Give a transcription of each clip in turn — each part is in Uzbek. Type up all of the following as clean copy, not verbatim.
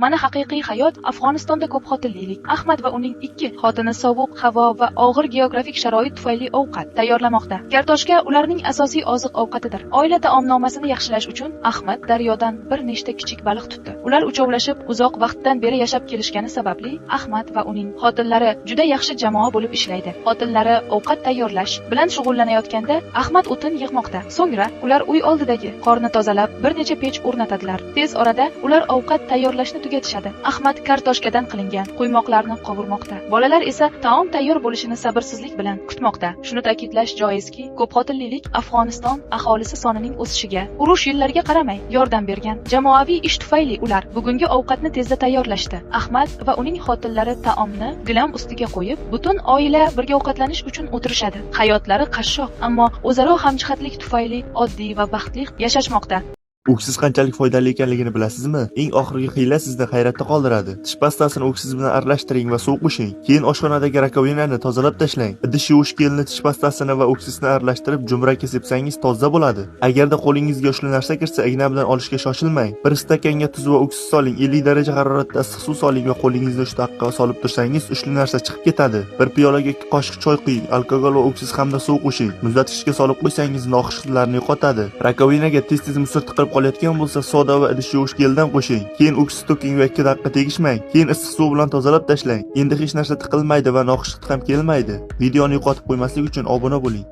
Mana haqiqiy hayot Afg'onistonda ko'pxotinlilik. Ahmad va uning 2 xotini sovuq havo va og'ir geografik sharoit tufayli ovqat tayyorlamoqda. Kartoshka ularning asosiy oziq-ovqatidir. Oila taomnomasini yaxshilash uchun Ahmad daryodan bir nechta kichik baliq tutdi. Ular uchovlashib uzoq vaqtdan beri yashab kelishgani sababli Ahmad va uning xotinlari juda yaxshi jamoa bo'lib ishlaydi. Xotinlari ovqat tayyorlash bilan shug'ullanayotganda Ahmad o'tin yig'moqda. So'ngra ular uy oldidagi qorni tozalab, bir necha pech o'rnatadilar. Tez orada ular ovqat tayyorlashni tugatishadi. Ahmad kartoshkadan qilingan quymoqlarni qovurmoqda. Bolalar esa taom tayyor bo'lishini sabrsizlik bilan kutmoqda. Shuni ta'kidlash joizki, ko'pxotinlilik Afg'oniston aholisi sonining o'sishiga urush yillariga qaramay yordam bergan. Jamoaviy ish tufayli ular bugungi ovqatni tezda tayyorlashdi. Ahmad va uning xotinlari taomni gilam ustiga qo'yib, butun oila birga ovqatlanish uchun o'tirishadi. Hayotlari qashshoq, ammo o'zaro hamjihatlik tufayli oddiy va baxtli yashashmoqda. O'ksiz qanchalik foydali ekanligini bilasizmi? Eng oxirgi xiyla sizni hayratda qoldiradi. Tish pastasini o'ksiz bilan aralashtiring va suv qo'shing. Keyin oshxonadagi rakovinani tozalab tashlang. Idish yuvish gelini tish pastasini va o'ksizini aralashtirib jumrakka sepsangiz toza bo'ladi. Agarda qo'lingizga ushli narsa kirsa, igna bilan olishga shoshilmang. Bir stakanga tuz va o'ksiz soling, 50 daraja haroratda issiq suv soling va qo'lingizni 3 daqiqa solib tursangiz, ushli narsa chiqib ketadi. Bir piyolaga 2 qoshiq choy quying, alkogol va o'ksiz hamda suv qo'shing. Muzlatgichga solib qo'ysangiz, noxush hidlarni yo'qotadi. Rakovinaga tez-tez musort qilib qolayotgan bo'lsa, soda va idish yuvish gelidan qo'shing. Keyin o'ksiz to'king va 2 daqiqa tegishmang. Keyin issiq suv bilan tozalab tashlang. Endi hech narsa tiqilmaydi va noxush hid ham kelmaydi. Videoni yo'qotib qo'ymaslik uchun obuna bo'ling.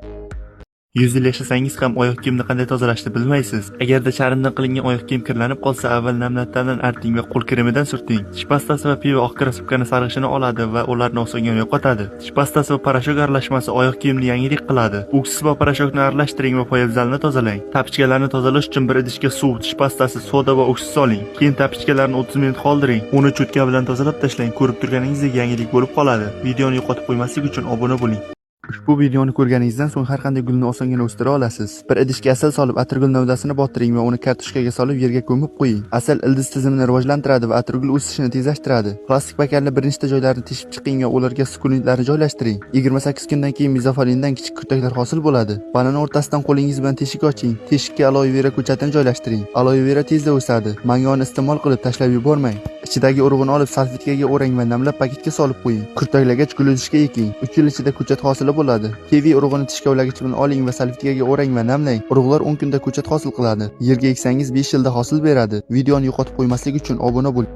100 yil yashasangiz ham oyoq kiyimni qanday tozalashni bilmaysiz. Agarda charmdan qilingan oyoq kiyim kirlanib qolsa, avval namlatdan arting va qo'l kremidan surting. Tish pastasi va pivo oq kraskani sarg'ishini oladi va ularni osonga yo'qotadi. Tish pastasi va parashok aralashmasi oyoq kiyimni yangilik qiladi. O'ksiz va parashokni aralashtiring va poyabzalni tozalang. Tapichkalarni tozalash uchun bir idishga suv, tish pastasi, soda va o'ksiz soling. Keyin tapichkalarni 30 minut qoldiring. Uni cho'tka bilan tozalab tashlang. Ko'rib turganingizdek yangilik bo'lib qoladi. Videoni yo'qotib qo'ymaslik uchun obuna bo'ling. Ushbu videoni ko'rganingizdan so'ng har qanday gulni osongina o'stira olasiz. Bir idishga asal solib, atirgul novdasini botiring va uni kartoshkaga solib yerga ko'mib qo'ying. Asal ildiz tizimini rivojlantiradi va atirgul o'sishini tezlashtiradi. Plastik pakalni bir nechta joylarini teshib chiqing va ularga sukunitlarni joylashtiring. 28 kundan keyin mezofolindan kichik kurtaklar hosil bo'ladi. Banani o'rtasidan qo'lingiz bilan teshik oching. Teshikka aloe vera ko'chatini joylashtiring. Aloe vera tezda o'sadi. Mangoni iste'mol qilib tashlab yubormang. Ichidagi urug'ini olib salfetkaga o'rang va namlab paketga solib qo'ying. Kurtaklagach guluzishga eking. 3 yil ichida ko'chat hosili bo'ladi. Kivi urug'ini tish kavlagich bilan oling va salfetkaga o'rang va namlang. Urug'lar 10 kunda ko'chat hosil qiladi. Yerga eksangiz 5 yilda hosil beradi. Videoni yo'qotib qo'ymaslik uchun obuna bo'ling.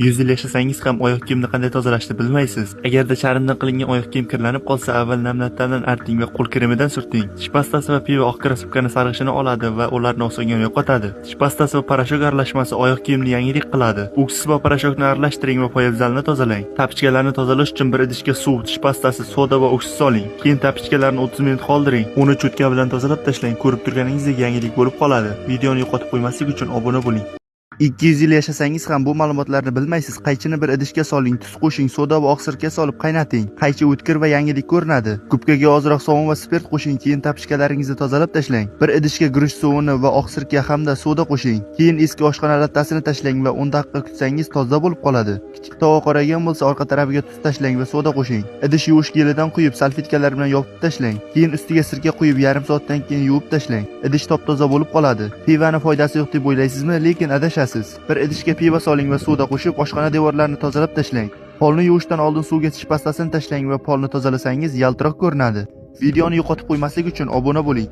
100 yil yashasangiz ham oyoq kiyimni qanday tozalashni bilmaysiz. Agarda charmdan qilingan oyoq kiyim kirlanib qolsa, avval namlatdan arting va qo'l kremidan surting. Tish pastasi va pivo oq kraskani sarg'ishini oladi va ularni osonga yo'qotadi. Tish pastasi va parashok aralashmasi oyoq kiyimni yangilik qiladi. O'ksiz va parashokni aralashtiring va poyabzalni tozalang. Tapichkalarni tozalash uchun bir idishga suv, tish pastasi, soda va o'ksiz soling. Keyin tapichkalarni 30 minut qoldiring. Uni cho'tka bilan tozalab tashlang. Ko'rib turganingizdek yangilik bo'lib qoladi. Videoni yo'qotib qo'ymaslik uchun obuna bo'ling. 200 yil yashasangiz ham bu ma'lumotlarni bilmaysiz. Qaychini bir idishga soling, tuz qo'shing, soda va oq sirka solib qaynating. Qaychi o'tkir va yangidek ko'rinadi. Kubkaga ozroq sovun va spirt qo'shing, keyin tapichkalaringizni tozalab tashlang. Bir idishga guruch suvini va oq sirka hamda soda qo'shing. Keyin eski oshxona lattasini tashlang va 10 daqiqa kutsangiz toza bo'lib qoladi. Kichik tovoq qoraygan bo'lsa, orqa tarafiga tuz tashlang va soda qo'shing. Idish yuvish gelidan quyib, salfetkalar bilan yopib tashlang. Keyin ustiga sirka quyib, yarim soatdan keyin yuvib tashlang. Idish top-toza bo'lib qoladi. Pivani foydasi yo'q deb o'ylaysizmi? Lekin adashasiz. Bir idishga pivo soling va soda qo'shib, oshxona devorlarini tozalab tashlang. Polni yuvishdan oldin suvga tish pastasini tashlang va polni tozalasangiz yaltiroq ko'rinadi. Videoni yo'qotib qo'ymaslik uchun obuna bo'ling.